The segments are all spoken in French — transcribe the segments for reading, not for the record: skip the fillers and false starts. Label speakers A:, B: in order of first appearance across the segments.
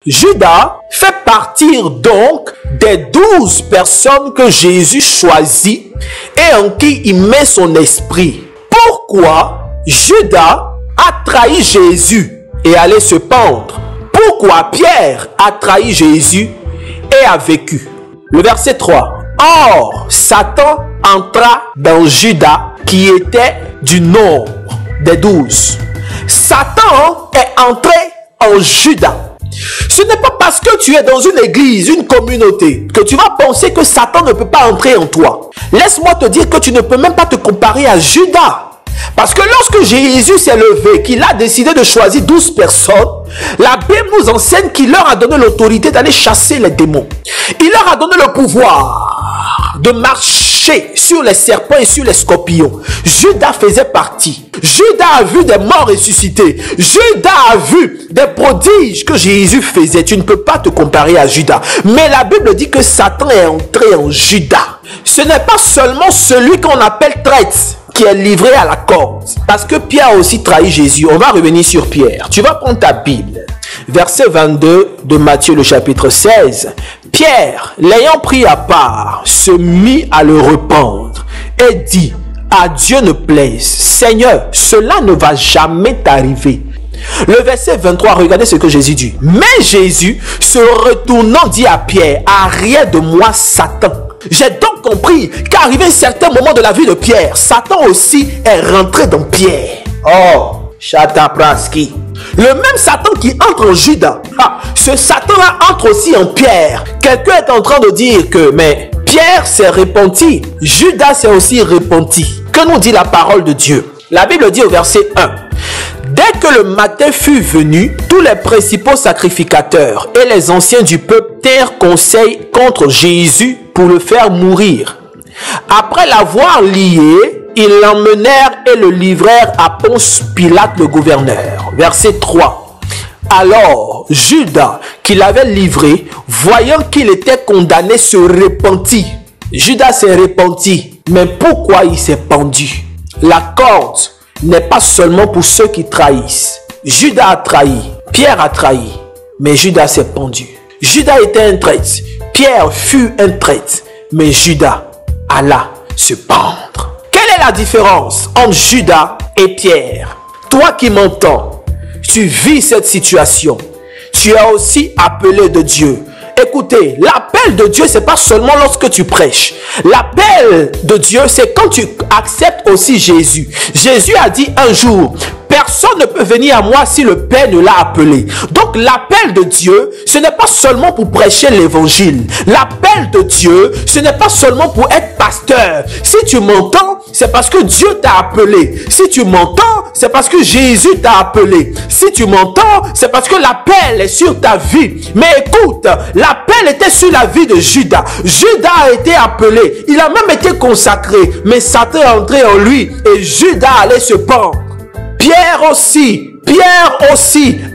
A: Judas fait partir donc des 12 personnes que Jésus choisit et en qui il met son esprit. Pourquoi Judas a trahi Jésus et allait se pendre? Pourquoi Pierre a trahi Jésus et a vécu? Le verset 3. Or, Satan entra dans Judas qui était du nombre des 12. Satan est entré en Judas. Ce n'est pas parce que tu es dans une église, une communauté, que tu vas penser que Satan ne peut pas entrer en toi. Laisse-moi te dire que tu ne peux même pas te comparer à Judas. Parce que lorsque Jésus s'est levé, qu'il a décidé de choisir 12 personnes, la Bible nous enseigne qu'il leur a donné l'autorité d'aller chasser les démons. Il leur a donné le pouvoir de marcher sur les serpents et sur les scorpions. Judas faisait partie. Judas a vu des morts ressuscités. Judas a vu des prodiges que Jésus faisait. Tu ne peux pas te comparer à Judas. Mais la Bible dit que Satan est entré en Judas. Ce n'est pas seulement celui qu'on appelle traître qui est livré à la corde. Parce que Pierre a aussi trahi Jésus. On va revenir sur Pierre. Tu vas prendre ta Bible. Verset 22 de Matthieu le chapitre 16. Pierre, l'ayant pris à part, se mit à le rependre et dit: à Dieu ne plaise, Seigneur, cela ne va jamais t'arriver. Le verset 23, regardez ce que Jésus dit. Mais Jésus, se retournant, dit à Pierre: arrière de moi, Satan. J'ai donc compris qu'arrivé un certain moment de la vie de Pierre, Satan aussi est rentré dans Pierre. Oh, Chatapraski. Le même Satan qui entre en Judas, ce Satan-là entre aussi en Pierre. Quelqu'un est en train de dire que, mais Pierre s'est repenti, Judas s'est aussi repenti. Que nous dit la parole de Dieu? La Bible dit au verset 1. Dès que le matin fut venu, tous les principaux sacrificateurs et les anciens du peuple tinrent conseil contre Jésus pour le faire mourir. Après l'avoir lié, ils l'emmenèrent et le livrèrent à Ponce Pilate le gouverneur. Verset 3. Alors Judas, qui l'avait livré, voyant qu'il était condamné, se repentit. Judas s'est repenti. Mais pourquoi il s'est pendu? La corde n'est pas seulement pour ceux qui trahissent. Judas a trahi, Pierre a trahi, mais Judas s'est pendu. Judas était un traître, Pierre fut un traître, mais Judas alla se pendre. Quelle est la différence entre Judas et Pierre? Toi qui m'entends, tu vis cette situation. Tu es aussi appelé de Dieu. Écoutez, l'appel de Dieu, c'est pas seulement lorsque tu prêches. L'appel de Dieu, c'est quand tu acceptes aussi Jésus. Jésus a dit un jour: personne ne peut venir à moi si le Père ne l'a appelé. Donc l'appel de Dieu, ce n'est pas seulement pour prêcher l'évangile. L'appel de Dieu, ce n'est pas seulement pour être pasteur. Si tu m'entends, c'est parce que Dieu t'a appelé. Si tu m'entends, c'est parce que Jésus t'a appelé. Si tu m'entends, c'est parce que l'appel est sur ta vie. Mais écoute, l'appel était sur la vie de Judas. Judas a été appelé. Il a même été consacré. Mais Satan est entré en lui et Judas allait se pendre. Pierre aussi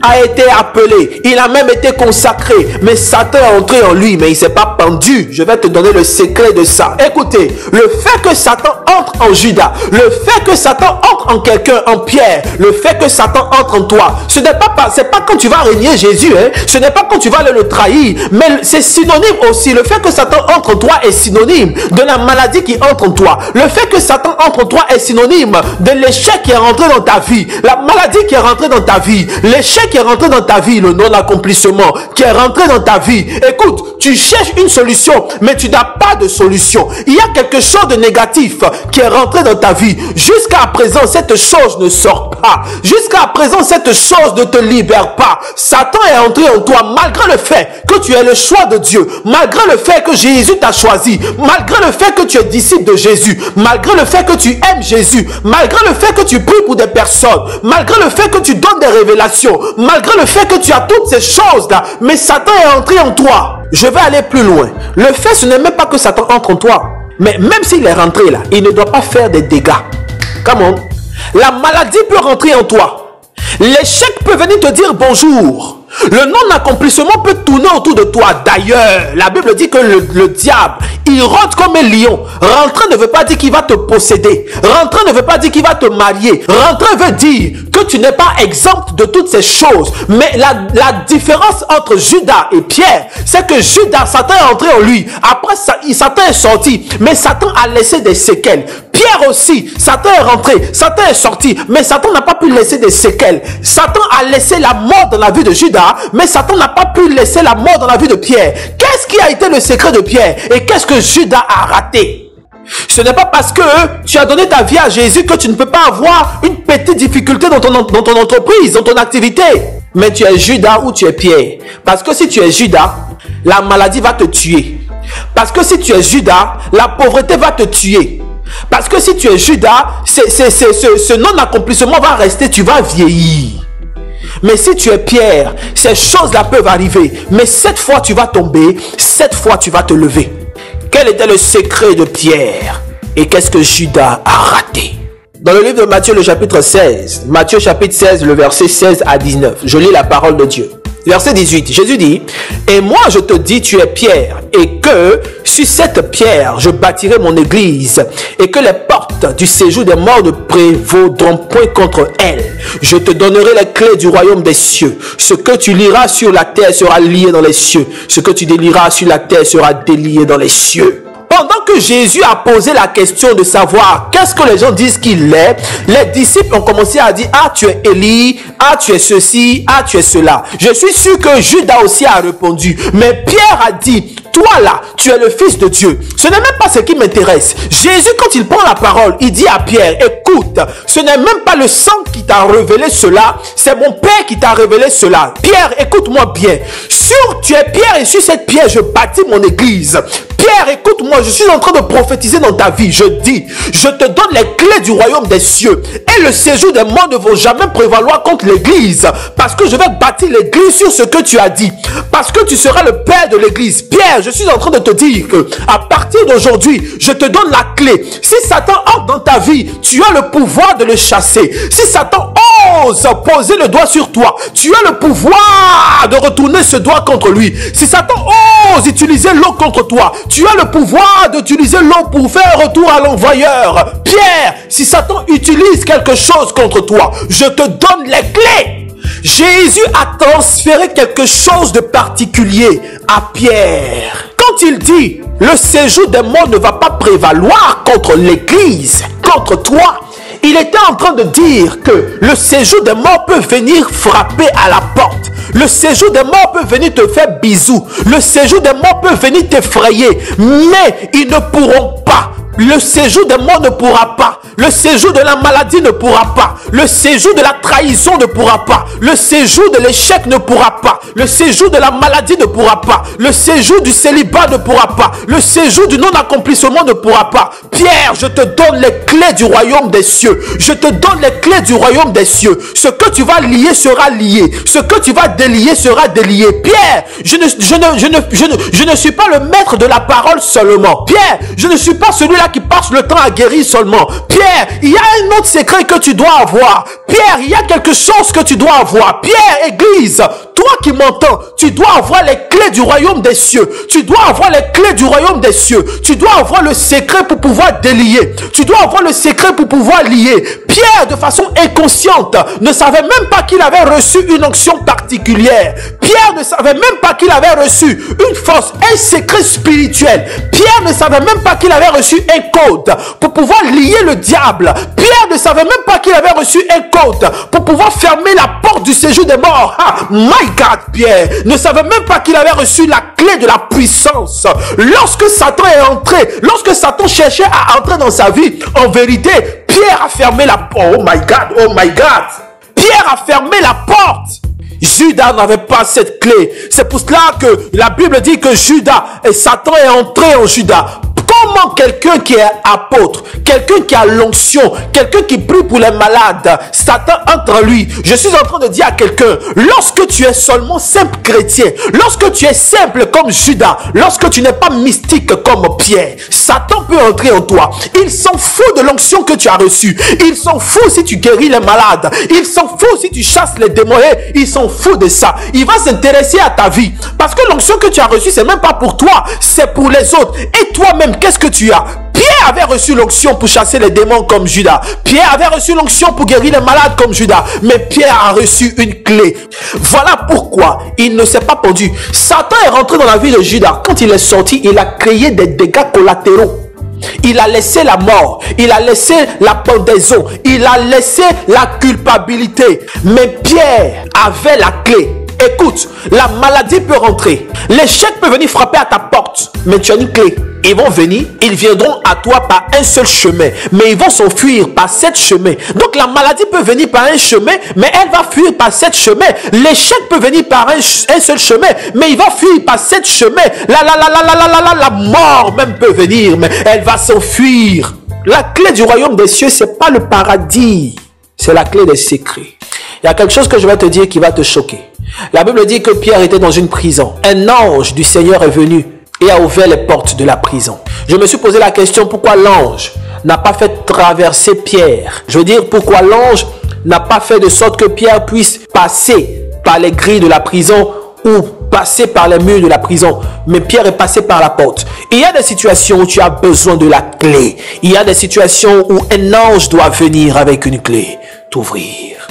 A: a été appelé. Il a même été consacré. Mais Satan est entré en lui. Mais il ne s'est pas pendu. Je vais te donner le secret de ça. Écoutez, le fait que Satan entre en Judas, le fait que Satan entre en quelqu'un, en Pierre, le fait que Satan entre en toi, ce n'est pas quand tu vas régner Jésus, hein. Ce n'est pas quand tu vas aller le trahir. Mais c'est synonyme aussi. Le fait que Satan entre en toi est synonyme de la maladie qui entre en toi. Le fait que Satan entre en toi est synonyme de l'échec qui est rentré dans ta vie. La maladie qui est rentrée dans ta vie, l'échec qui est rentré dans ta vie, le non-accomplissement qui est rentré dans ta vie. Écoute, tu cherches une solution, mais tu n'as pas de solution. Il y a quelque chose de négatif qui est rentré dans ta vie. Jusqu'à présent, cette chose ne sort pas. Jusqu'à présent, cette chose ne te libère pas. Satan est entré en toi malgré le fait que tu es le choix de Dieu, malgré le fait que Jésus t'a choisi, malgré le fait que tu es disciple de Jésus, malgré le fait que tu aimes Jésus, malgré le fait que tu pries pour des personnes, malgré le fait que tu donnes des révélations, malgré le fait que tu as toutes ces choses-là, mais Satan est entré en toi. Je vais aller plus loin. Le fait, ce n'est même pas que Satan entre en toi. Mais même s'il est rentré là, il ne doit pas faire des dégâts. Come on. La maladie peut rentrer en toi. L'échec peut venir te dire bonjour. Le non-accomplissement peut tourner autour de toi. D'ailleurs, la Bible dit que le diable, il rôde comme un lion. Rentrer ne veut pas dire qu'il va te posséder. Rentrer ne veut pas dire qu'il va te marier. Rentrer veut dire que tu n'es pas exempt de toutes ces choses. Mais la différence entre Judas et Pierre, c'est que Judas, Satan est entré en lui. Après, Satan est sorti. Mais Satan a laissé des séquelles. Pierre aussi, Satan est rentré, Satan est sorti, mais Satan n'a pas pu laisser des séquelles. Satan a laissé la mort dans la vie de Judas, mais Satan n'a pas pu laisser la mort dans la vie de Pierre. Qu'est-ce qui a été le secret de Pierre? Et qu'est-ce que Judas a raté? Ce n'est pas parce que tu as donné ta vie à Jésus que tu ne peux pas avoir une petite difficulté dans ton entreprise, dans ton activité. Mais tu es Judas ou tu es Pierre. Parce que si tu es Judas, la maladie va te tuer. Parce que si tu es Judas, la pauvreté va te tuer. Parce que si tu es Judas, ce non-accomplissement va rester, tu vas vieillir. Mais si tu es Pierre, ces choses-là peuvent arriver. Mais cette fois, tu vas tomber. Cette fois, tu vas te lever. Quel était le secret de Pierre? Et qu'est-ce que Judas a raté? Dans le livre de Matthieu, le chapitre 16, Matthieu chapitre 16, le verset 16 à 19, je lis la parole de Dieu. Verset 18, Jésus dit, « Et moi je te dis, tu es Pierre, et que sur cette pierre je bâtirai mon église, et que les portes du séjour des morts ne prévaudront point contre elle. Je te donnerai les clés du royaume des cieux. Ce que tu liras sur la terre sera lié dans les cieux. Ce que tu délieras sur la terre sera délié dans les cieux. » Pendant que Jésus a posé la question de savoir qu'est-ce que les gens disent qu'il est, les disciples ont commencé à dire, ah tu es Élie, ah tu es ceci, ah tu es cela. Je suis sûr que Judas aussi a répondu, mais Pierre a dit, toi là, tu es le fils de Dieu. Ce n'est même pas ce qui m'intéresse. Jésus, quand il prend la parole, il dit à Pierre, écoute, ce n'est même pas le sang qui t'a révélé cela, c'est mon Père qui t'a révélé cela. Pierre, écoute-moi bien. Tu es Pierre et sur cette pierre, je bâtis mon église. Pierre, écoute-moi, je suis en train de prophétiser dans ta vie. Je dis, je te donne les clés du royaume des cieux. Et le séjour des morts ne vont jamais prévaloir contre l'église. Parce que je vais bâtir l'église sur ce que tu as dit. Parce que tu seras le père de l'église. Pierre, je suis en train de te dire que à partir d'aujourd'hui, je te donne la clé. Si Satan entre dans ta vie, tu as le pouvoir de le chasser. Si Satan ose poser le doigt sur toi, tu as le pouvoir de retourner ce doigt contre lui. Si Satan ose utiliser l'eau contre toi, tu as le pouvoir d'utiliser l'eau pour faire retour à l'envoyeur. Pierre, si Satan utilise quelque chose contre toi, je te donne les clés. Jésus a transféré quelque chose de particulier à Pierre. Quand il dit, le séjour des morts ne va pas prévaloir contre l'église, contre toi, il était en train de dire que le séjour des morts peut venir frapper à la porte. Le séjour des morts peut venir te faire bisous. Le séjour des morts peut venir t'effrayer. Mais ils ne pourront pas. Le séjour des morts ne pourra pas. Le séjour de la maladie ne pourra pas. Le séjour de la trahison ne pourra pas. Le séjour de l'échec ne pourra pas. Le séjour de la maladie ne pourra pas. Le séjour du célibat ne pourra pas. Le séjour du non-accomplissement ne pourra pas. Pierre, je te donne les clés du royaume des cieux. Je te donne les clés du royaume des cieux. Ce que tu vas lier sera lié. Ce que tu vas délier sera délié. Pierre, je ne suis pas le maître de la parole seulement. Pierre, je ne suis pas celui-là qui passe le temps à guérir seulement. Pierre, il y a un autre secret que tu dois avoir. Pierre, il y a quelque chose que tu dois avoir. Pierre, église, toi qui m'entends, tu dois avoir les clés du royaume des cieux. Tu dois avoir les clés du royaume des cieux. Tu dois avoir le secret pour pouvoir délier. Tu dois avoir le secret pour pouvoir lier. Pierre, de façon inconsciente, ne savait même pas qu'il avait reçu une onction particulière. Pierre ne savait même pas qu'il avait reçu une force, un secret spirituel. Pierre ne savait même pas qu'il avait reçu un code pour pouvoir lier le diable. Pierre ne savait même pas qu'il avait reçu un code pour pouvoir fermer la porte du séjour des morts. Ah, my God, Pierre ne savait même pas qu'il avait reçu la clé de la puissance. Lorsque Satan est entré, lorsque Satan cherchait à entrer dans sa vie, en vérité, Pierre a fermé la porte. Oh my God, oh my God. Pierre a fermé la porte. Judas n'avait pas cette clé. C'est pour cela que la Bible dit que Judas et Satan est entré en Judas. Comment quelqu'un qui est apôtre, quelqu'un qui a l'onction, quelqu'un qui prie pour les malades, Satan entre en lui? Je suis en train de dire à quelqu'un, lorsque tu es seulement simple chrétien, lorsque tu es simple comme Judas, lorsque tu n'es pas mystique comme Pierre, Satan peut entrer en toi. Il s'en fout de l'onction que tu as reçue. Il s'en fout si tu guéris les malades. Il s'en fout si tu chasses les démons. Il s'en fout de ça. Il va s'intéresser à ta vie. Parce que l'onction que tu as reçue, c'est même pas pour toi, c'est pour les autres. Et toi-même, qu'est-ce que tu as? Pierre avait reçu l'onction pour chasser les démons comme Judas. Pierre avait reçu l'onction pour guérir les malades comme Judas. Mais Pierre a reçu une clé. Voilà pourquoi il ne s'est pas pendu. Satan est rentré dans la vie de Judas. Quand il est sorti, il a créé des dégâts collatéraux. Il a laissé la mort, il a laissé la pendaison, il a laissé la culpabilité. Mais Pierre avait la clé. Écoute, la maladie peut rentrer, l'échec peut venir frapper à ta porte, mais tu as une clé. Ils vont venir, ils viendront à toi par un seul chemin, mais ils vont s'enfuir par 7 chemins. Donc la maladie peut venir par un chemin, mais elle va fuir par 7 chemins. L'échec peut venir par un seul chemin, mais il va fuir par 7 chemins. La mort même peut venir, mais elle va s'enfuir. La clé du royaume des cieux, c'est pas le paradis, c'est la clé des secrets. Il y a quelque chose que je vais te dire qui va te choquer. La Bible dit que Pierre était dans une prison. Un ange du Seigneur est venu et a ouvert les portes de la prison. Je me suis posé la question, pourquoi l'ange n'a pas fait traverser Pierre? Je veux dire, pourquoi l'ange n'a pas fait de sorte que Pierre puisse passer par les grilles de la prison ou passer par les murs de la prison, mais Pierre est passé par la porte. Il y a des situations où tu as besoin de la clé. Il y a des situations où un ange doit venir avec une clé, t'ouvrir.